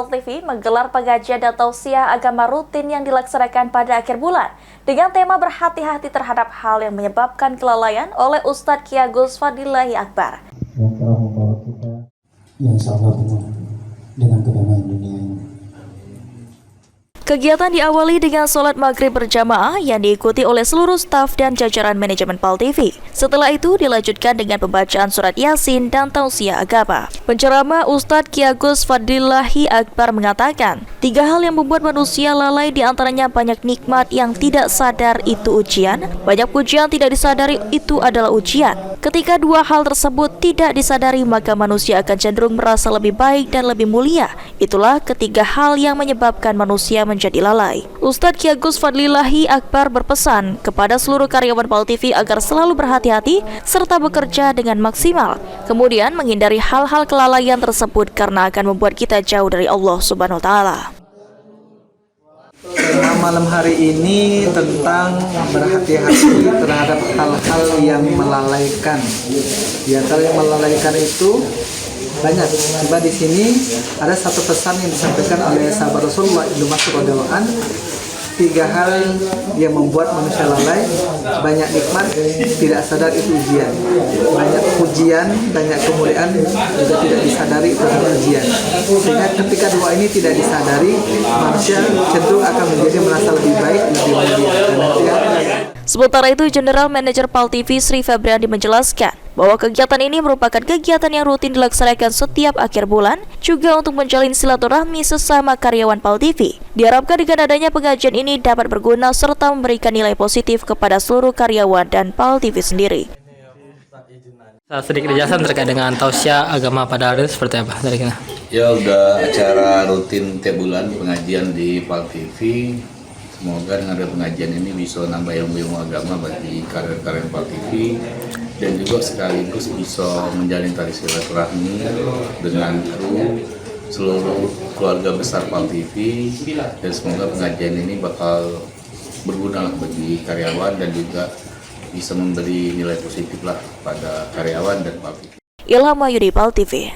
PAL TV menggelar pengajian dan tausiah agama rutin yang dilaksanakan pada akhir bulan dengan tema berhati-hati terhadap hal yang menyebabkan kelalaian oleh Ustadz Kiai Agus Fadilahi Akbar. Yang telah membawa kita yang sabar dengan kedamaian dunia ini. Kegiatan diawali dengan sholat maghrib berjamaah yang diikuti oleh seluruh staf dan jajaran manajemen PAL TV. Setelah itu dilanjutkan dengan pembacaan surat Yasin dan tausiah agama. Penceramah Ustadz Kiai Agus Fadilahi Akbar mengatakan, 3 hal yang membuat manusia lalai diantaranya banyak nikmat yang tidak sadar itu ujian, banyak pujian tidak disadari itu adalah ujian. Ketika 2 hal tersebut tidak disadari maka manusia akan cenderung merasa lebih baik dan lebih mulia. Itulah ketiga hal yang menyebabkan manusia menjadi lalai. Ustadz Kiai Agus Fadilahi Akbar berpesan kepada seluruh karyawan PAL TV agar selalu berhati-hati serta bekerja dengan maksimal. Kemudian menghindari hal-hal kelalaian tersebut karena akan membuat kita jauh dari Allah Subhanahu wa taala. Tema malam hari ini tentang berhati-hati terhadap hal-hal yang melalaikan. Di antara yang melalaikan itu banyak. Coba di sini ada satu pesan yang disampaikan oleh sahabat Rasulullah Ibnu Mas'ud radhiyallahu anhu. 3 hal yang membuat manusia lalai, banyak nikmat, tidak sadar itu ujian. Banyak pujian, banyak kemuliaan juga tidak disadari itu adalah ujian. Sehingga ketika 2 ini tidak disadari, manusia cenderung akan menjadi merasa lebih baik, lebih mulia. Sementara itu, General Manager PAL TV Sri Febriandi menjelaskan bahwa kegiatan ini merupakan kegiatan yang rutin dilaksanakan setiap akhir bulan, juga untuk menjalin silaturahmi sesama karyawan PAL TV. Diharapkan dengan adanya pengajian ini dapat berguna serta memberikan nilai positif kepada seluruh karyawan dan PAL TV sendiri. Sedikit dijelasan terkait dengan tausiah agama pada hari ini seperti apa dari kita? Ya, udah acara rutin tiap bulan pengajian di PAL TV. Semoga dengan ada pengajian ini bisa nambah ilmu agama bagi karyawan PAL TV dan juga sekaligus bisa menjalin tali silaturahmi dengan kru seluruh keluarga besar PAL TV, dan semoga pengajian ini bakal berguna bagi karyawan dan juga bisa memberi nilai positif lah pada karyawan dan PAL TV. Ilham Wahyudi, PAL TV.